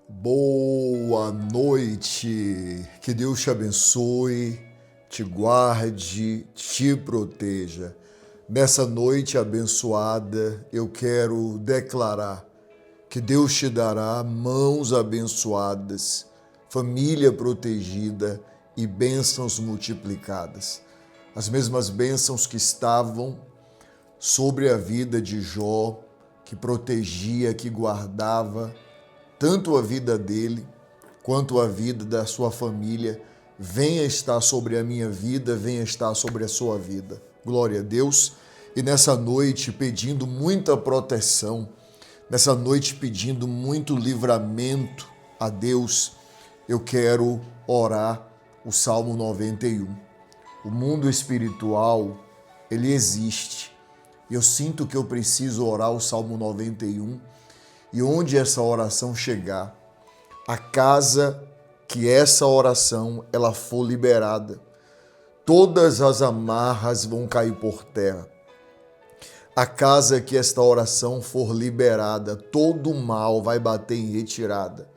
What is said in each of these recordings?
Boa noite, que Deus te abençoe, te guarde, te proteja. Nessa noite abençoada, eu quero declarar que Deus te dará mãos abençoadas, família protegida e bênçãos multiplicadas. As mesmas bênçãos que estavam sobre a vida de Jó, que protegia, que guardava, tanto a vida dele quanto a vida da sua família, venha estar sobre a minha vida, venha estar sobre a sua vida. Glória a Deus. E nessa noite pedindo muita proteção, nessa noite pedindo muito livramento a Deus, eu quero orar o Salmo 91. O mundo espiritual, ele existe. E eu sinto que eu preciso orar o Salmo 91. E onde essa oração chegar, a casa que essa oração ela for liberada, todas as amarras vão cair por terra. A casa que esta oração for liberada, todo o mal vai bater em retirada.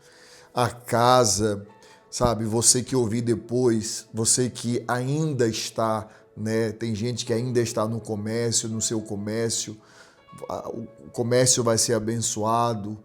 A casa, sabe, você que ouvir depois, você que ainda está, né? Tem gente que ainda está no comércio, no seu comércio, o comércio vai ser abençoado,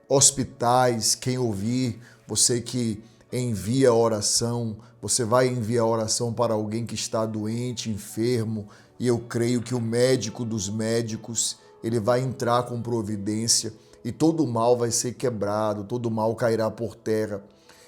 hospitais, quem ouvir, você que envia oração, você vai enviar oração para alguém que está doente, enfermo, e eu creio que o médico dos médicos, ele vai entrar com providência e todo o mal vai ser quebrado, todo o mal cairá por terra.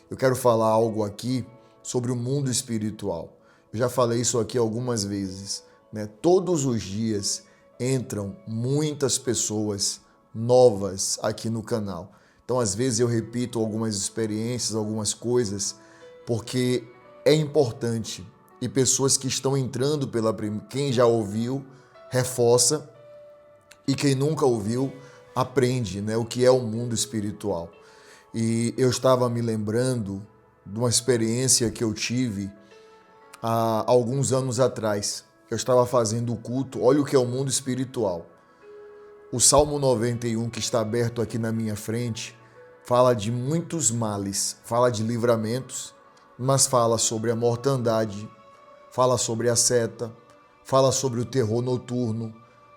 Eu quero falar algo aqui sobre o mundo espiritual. Eu já falei isso aqui algumas vezes, né? Todos os dias entram muitas pessoas novas aqui no canal. Então, às vezes eu repito algumas experiências, algumas coisas, porque é importante. E pessoas que estão entrando quem já ouviu, reforça, e quem nunca ouviu, aprende, né, o que é o mundo espiritual. E eu estava me lembrando de uma experiência que eu tive há alguns anos atrás. Eu estava fazendo o culto, olha o que é o mundo espiritual. O Salmo 91, que está aberto aqui na minha frente, fala de muitos males, fala de livramentos, mas fala sobre a mortandade, fala sobre a seta, fala sobre o terror noturno,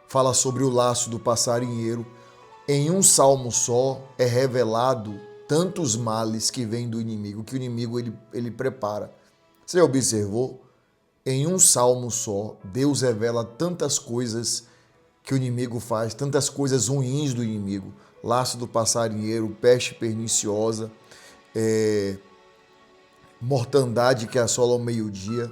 fala sobre o laço do passarinheiro. Em um salmo só é revelado tantos males que vêm do inimigo, que o inimigo ele prepara. Você observou? Em um salmo só, Deus revela tantas coisas que o inimigo faz, tantas coisas ruins do inimigo. Laço do passarinheiro, peste perniciosa, mortandade que assola ao meio-dia.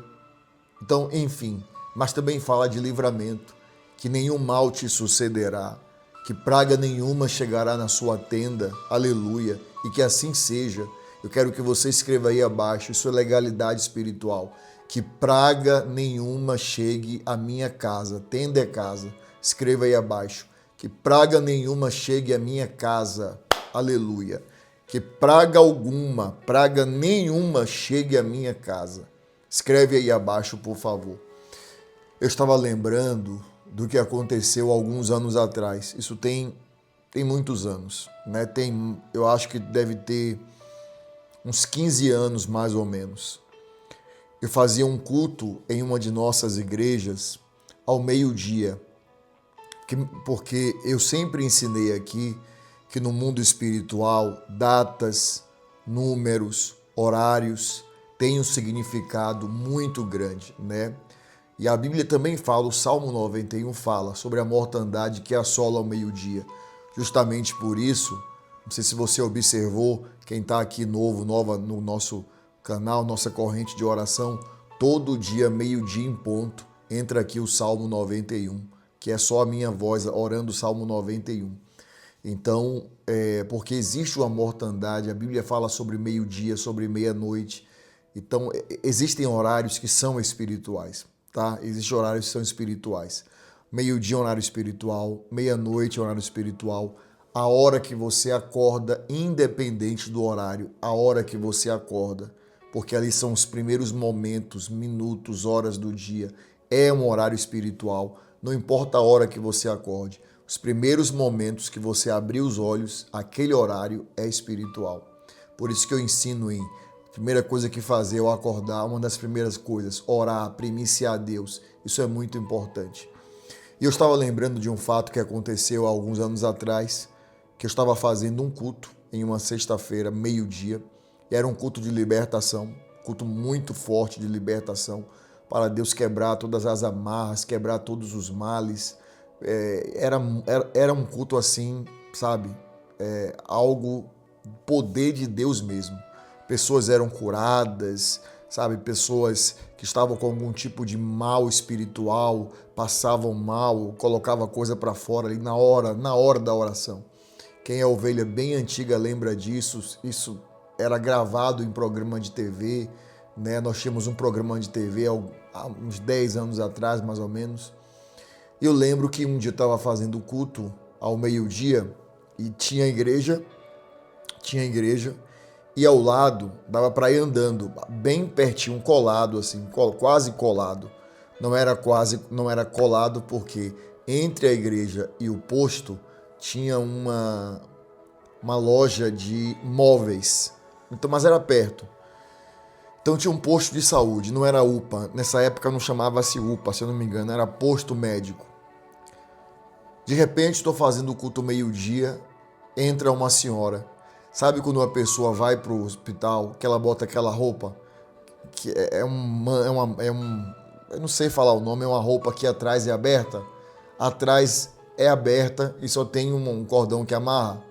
Então, enfim, mas também fala de livramento, que nenhum mal te sucederá, que praga nenhuma chegará na sua tenda, aleluia, e que assim seja. Eu quero que você escreva aí abaixo, isso é legalidade espiritual, que praga nenhuma chegue à minha casa, tenda é casa, escreva aí abaixo, que praga nenhuma chegue à minha casa, aleluia, que praga nenhuma chegue à minha casa. Escreve aí abaixo, por favor. Eu estava lembrando do que aconteceu alguns anos atrás. Isso tem muitos anos, né? Eu acho que deve ter uns 15 anos, mais ou menos. Eu fazia um culto em uma de nossas igrejas ao meio-dia, porque eu sempre ensinei aqui que no mundo espiritual, datas, números, horários têm um significado muito grande, né? E a Bíblia também fala, o Salmo 91 fala sobre a mortandade que assola ao meio-dia. Justamente por isso, não sei se você observou, quem está aqui nova no nosso canal, nossa corrente de oração, todo dia, meio-dia em ponto, entra aqui o Salmo 91, que é só a minha voz orando o Salmo 91. Então, porque existe uma mortandade, a Bíblia fala sobre meio-dia, sobre meia-noite. Então, existem horários que são espirituais, tá? Existem horários que são espirituais. Meio-dia é horário espiritual, meia-noite é horário espiritual. A hora que você acorda, independente do horário, a hora que você acorda, porque ali são os primeiros momentos, minutos, horas do dia, é um horário espiritual. Não importa a hora que você acorde. Os primeiros momentos que você abrir os olhos, aquele horário é espiritual. Por isso que eu ensino primeira coisa que fazer ao acordar, uma das primeiras coisas, orar, primiciar a Deus. Isso é muito importante. E eu estava lembrando de um fato que aconteceu há alguns anos atrás, que eu estava fazendo um culto em uma sexta-feira, meio-dia, e era um culto de libertação, culto muito forte de libertação, para Deus quebrar todas as amarras, quebrar todos os males. Era um culto assim, sabe? Algo, poder de Deus mesmo. Pessoas eram curadas, sabe? Pessoas que estavam com algum tipo de mal espiritual, passavam mal, colocava coisa para fora ali na hora da oração. Quem é ovelha bem antiga lembra disso. Isso era gravado em programa de TV, né? Nós tínhamos um programa de TV há uns 10 anos atrás, mais ou menos. Eu lembro que um dia eu estava fazendo culto ao meio-dia e tinha igreja, e ao lado dava para ir andando, bem pertinho, colado assim, quase colado. Não era colado porque entre a igreja e o posto tinha uma loja de móveis. Então, mas era perto. Então tinha um posto de saúde, não era UPA. Nessa época não chamava-se UPA, se eu não me engano, era posto médico. De repente estou fazendo o culto meio-dia, entra uma senhora. Sabe quando uma pessoa vai para o hospital, que ela bota aquela roupa, que eu não sei falar o nome, é uma roupa que atrás é aberta? Atrás é aberta e só tem um cordão que amarra.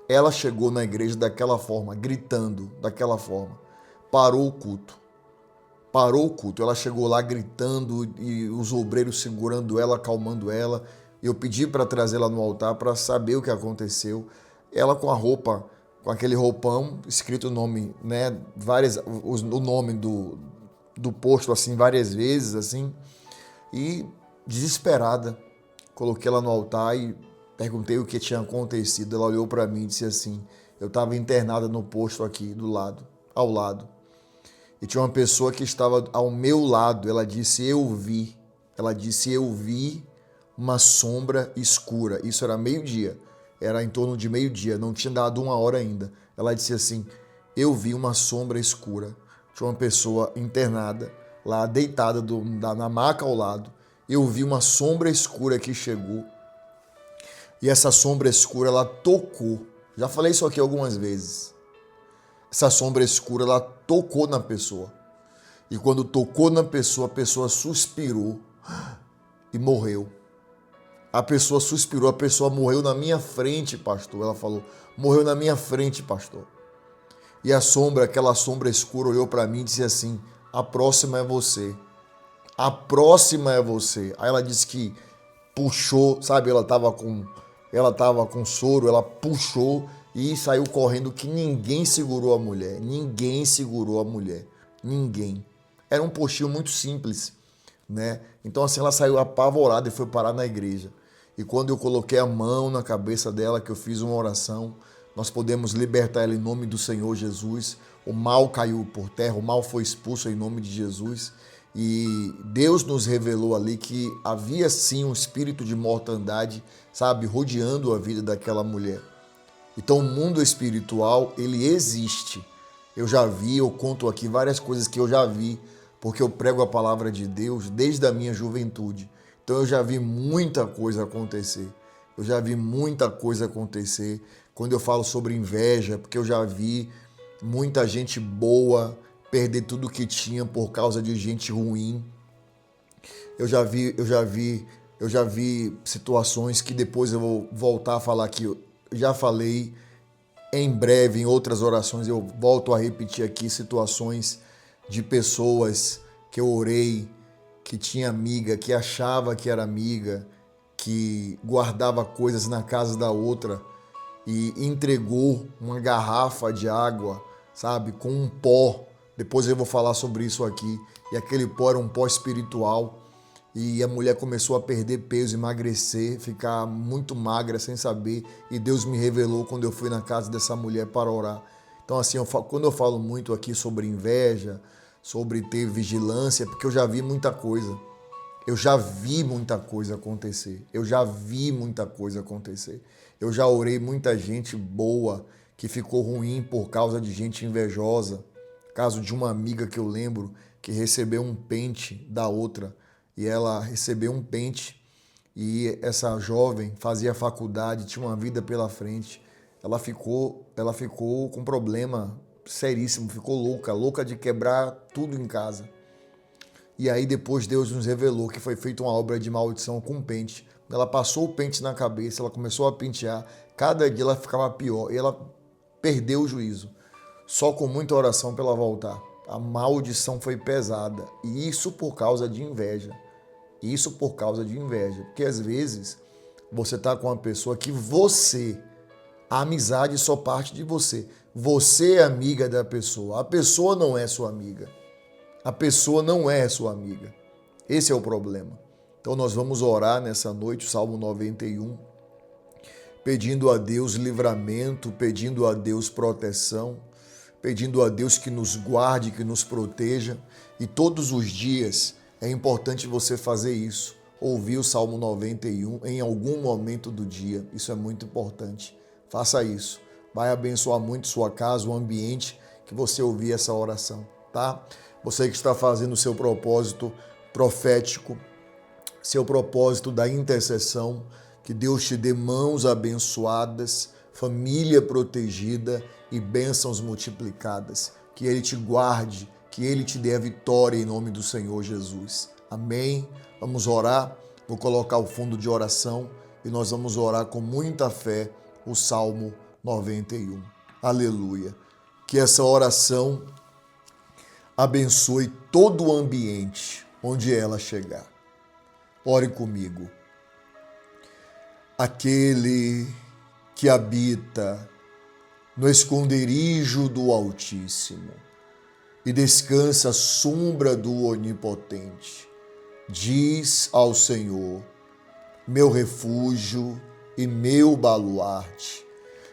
Ela chegou na igreja daquela forma, gritando daquela forma. Parou o culto. Ela chegou lá gritando e os obreiros segurando ela, acalmando ela. Eu pedi para trazê-la no altar para saber o que aconteceu. Ela com a roupa, com aquele roupão, escrito o nome, né, o nome do posto assim várias vezes assim, e desesperada. Coloquei ela no altar e perguntei o que tinha acontecido. Ela olhou para mim e disse assim: eu estava internada no posto aqui ao lado. E tinha uma pessoa que estava ao meu lado. Ela disse: eu vi uma sombra escura. Isso era meio-dia. Era em torno de meio-dia. Não tinha dado 1 hora ainda. Ela disse assim: eu vi uma sombra escura. Tinha uma pessoa internada lá, deitada na maca ao lado. Eu vi uma sombra escura que chegou. E essa sombra escura, ela tocou. Já falei isso aqui algumas vezes. Essa sombra escura, ela tocou na pessoa. E quando tocou na pessoa, a pessoa suspirou e morreu. A pessoa suspirou, a pessoa morreu na minha frente, pastor. Ela falou: morreu na minha frente, pastor. E aquela sombra escura olhou para mim e disse assim: a próxima é você. A próxima é você. Aí ela disse que puxou, sabe? Ela estava com soro, ela puxou e saiu correndo, que ninguém segurou a mulher. Ninguém. Era um postinho muito simples, né? Então assim, ela saiu apavorada e foi parar na igreja. E quando eu coloquei a mão na cabeça dela, que eu fiz uma oração, nós podemos libertar ela em nome do Senhor Jesus. O mal caiu por terra, o mal foi expulso em nome de Jesus. E Deus nos revelou ali que havia sim um espírito de mortandade, sabe, rodeando a vida daquela mulher. Então o mundo espiritual, ele existe. Eu conto aqui várias coisas que eu já vi, porque eu prego a palavra de Deus desde a minha juventude. Então eu já vi muita coisa acontecer. Quando eu falo sobre inveja, porque eu já vi muita gente boa perder tudo que tinha por causa de gente ruim. Eu já vi situações que depois eu vou voltar a falar aqui. Eu já falei em breve em outras orações, eu volto a repetir aqui situações de pessoas que eu orei, que tinha amiga, que achava que era amiga, que guardava coisas na casa da outra e entregou uma garrafa de água, sabe, com um pó. Depois eu vou falar sobre isso aqui. E aquele pó era um pó espiritual. E a mulher começou a perder peso, emagrecer, ficar muito magra sem saber. E Deus me revelou quando eu fui na casa dessa mulher para orar. Então assim, quando eu falo muito aqui sobre inveja, sobre ter vigilância, é porque eu já vi muita coisa. Eu já vi muita coisa acontecer. Eu já vi muita coisa acontecer. Eu já orei muita gente boa que ficou ruim por causa de gente invejosa. Caso de uma amiga que eu lembro que recebeu um pente da outra e ela recebeu um pente e essa jovem fazia faculdade, tinha uma vida pela frente. Ela ficou com um problema seríssimo, ficou louca de quebrar tudo em casa. E aí depois Deus nos revelou que foi feita uma obra de maldição com pente. Ela passou o pente na cabeça, ela começou a pentear, cada dia ela ficava pior e ela perdeu o juízo. Só com muita oração para ela voltar. A maldição foi pesada. E isso por causa de inveja. Isso por causa de inveja. Porque às vezes você está com uma pessoa que a amizade só parte de você. Você é amiga da pessoa. A pessoa não é sua amiga. A pessoa não é sua amiga. Esse é o problema. Então nós vamos orar nessa noite, o Salmo 91, pedindo a Deus livramento, pedindo a Deus proteção, pedindo a Deus que nos guarde, que nos proteja. E todos os dias é importante você fazer isso. Ouvir o Salmo 91 em algum momento do dia. Isso é muito importante. Faça isso. Vai abençoar muito sua casa, o ambiente que você ouvir essa oração, tá? Você que está fazendo o seu propósito profético, seu propósito da intercessão, que Deus te dê mãos abençoadas, família protegida e bênçãos multiplicadas. Que Ele te guarde, que Ele te dê a vitória em nome do Senhor Jesus. Amém? Vamos orar. Vou colocar o fundo de oração e nós vamos orar com muita fé o Salmo 91. Aleluia. Que essa oração abençoe todo o ambiente onde ela chegar. Ore comigo. Aquele que habita no esconderijo do Altíssimo e descansa à sombra do Onipotente, diz ao Senhor, meu refúgio e meu baluarte,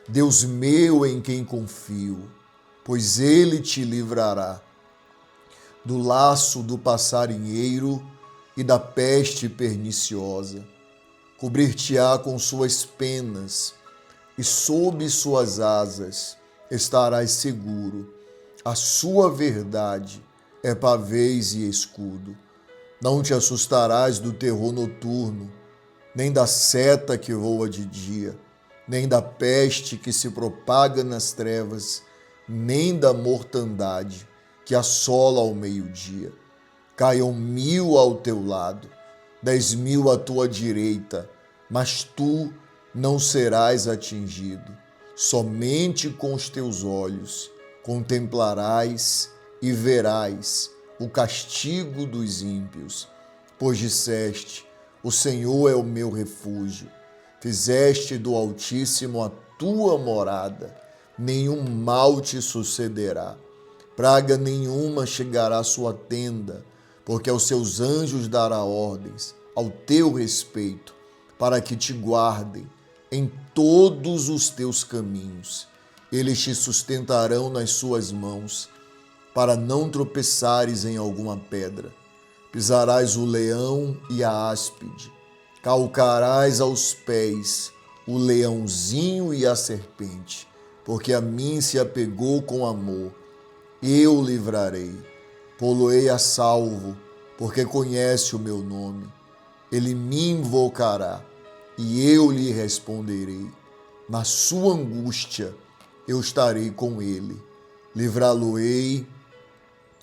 Deus meu em quem confio, pois Ele te livrará do laço do passarinheiro e da peste perniciosa. Cobrir-te-á com suas penas e sob suas asas estarás seguro. A sua verdade é pavês e escudo. Não te assustarás do terror noturno, nem da seta que voa de dia, nem da peste que se propaga nas trevas, nem da mortandade que assola ao meio-dia. Caiam 1000 ao teu lado, 10.000 à tua direita, mas tu não serás atingido. Somente com os teus olhos contemplarás e verás o castigo dos ímpios, pois disseste, o Senhor é o meu refúgio. Fizeste do Altíssimo a tua morada, nenhum mal te sucederá. Praga nenhuma chegará à sua tenda, porque aos seus anjos dará ordens ao teu respeito, para que te guardem em todos os teus caminhos. Eles te sustentarão nas suas mãos, para não tropeçares em alguma pedra. Pisarás o leão e a áspide, calcarás aos pés o leãozinho e a serpente, porque a mim se apegou com amor. Eu o livrarei, pô-lo-ei a salvo, porque conhece o meu nome. Ele me invocará e eu lhe responderei. Na sua angústia eu estarei com ele. Livrá-lo-ei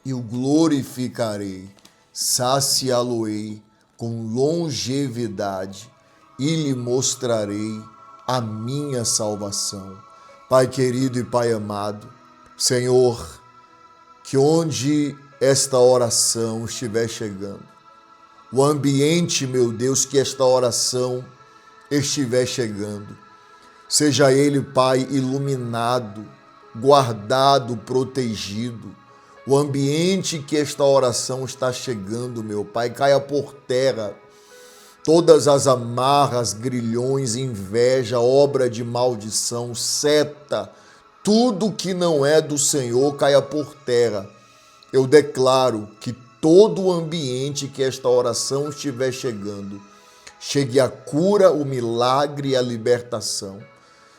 e o glorificarei. Saciá-lo-ei com longevidade e lhe mostrarei a minha salvação. Pai querido e Pai amado, Senhor, que onde esta oração estiver chegando, o ambiente, meu Deus, que esta oração estiver chegando, seja ele, Pai, iluminado, guardado, protegido. O ambiente que esta oração está chegando, meu Pai, caia por terra todas as amarras, grilhões, inveja, obra de maldição, seta, tudo que não é do Senhor caia por terra. Eu declaro que todo o ambiente que esta oração estiver chegando, chegue a cura, o milagre e a libertação.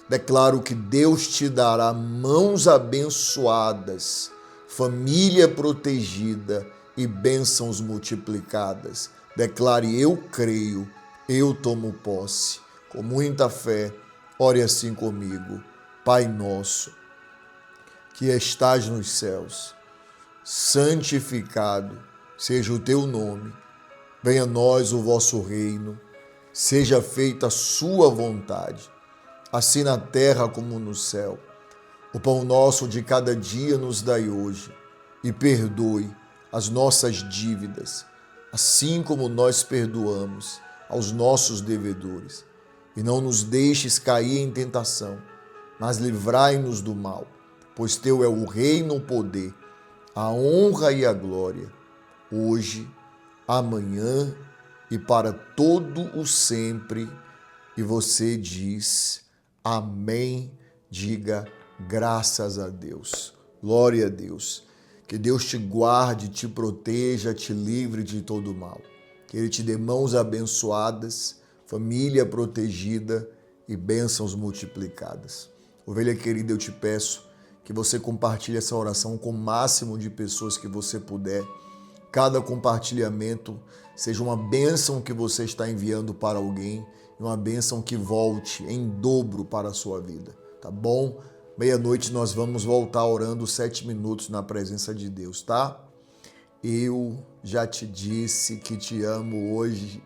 Declaro que Deus te dará mãos abençoadas, família protegida e bênçãos multiplicadas. Declare: eu creio, eu tomo posse. Com muita fé, ore assim comigo. Pai nosso, que estás nos céus, santificado seja o teu nome. Venha a nós o vosso reino. Seja feita a sua vontade, assim na terra como no céu. O pão nosso de cada dia nos dai hoje, e perdoe as nossas dívidas, assim como nós perdoamos aos nossos devedores. E não nos deixes cair em tentação, mas livrai-nos do mal, pois teu é o reino, o poder, a honra e a glória, hoje, amanhã e para todo o sempre. E você diz amém, diga graças a Deus, glória a Deus. Que Deus te guarde, te proteja, te livre de todo mal. Que Ele te dê mãos abençoadas, família protegida e bênçãos multiplicadas. Ovelha querida, eu te peço que você compartilhe essa oração com o máximo de pessoas que você puder. Cada compartilhamento seja uma bênção que você está enviando para alguém, uma bênção que volte em dobro para a sua vida, tá bom? Meia-noite nós vamos voltar orando 7 minutos na presença de Deus, tá? Eu já te disse que te amo hoje.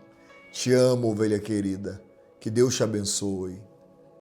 Te amo, ovelha querida. Que Deus te abençoe.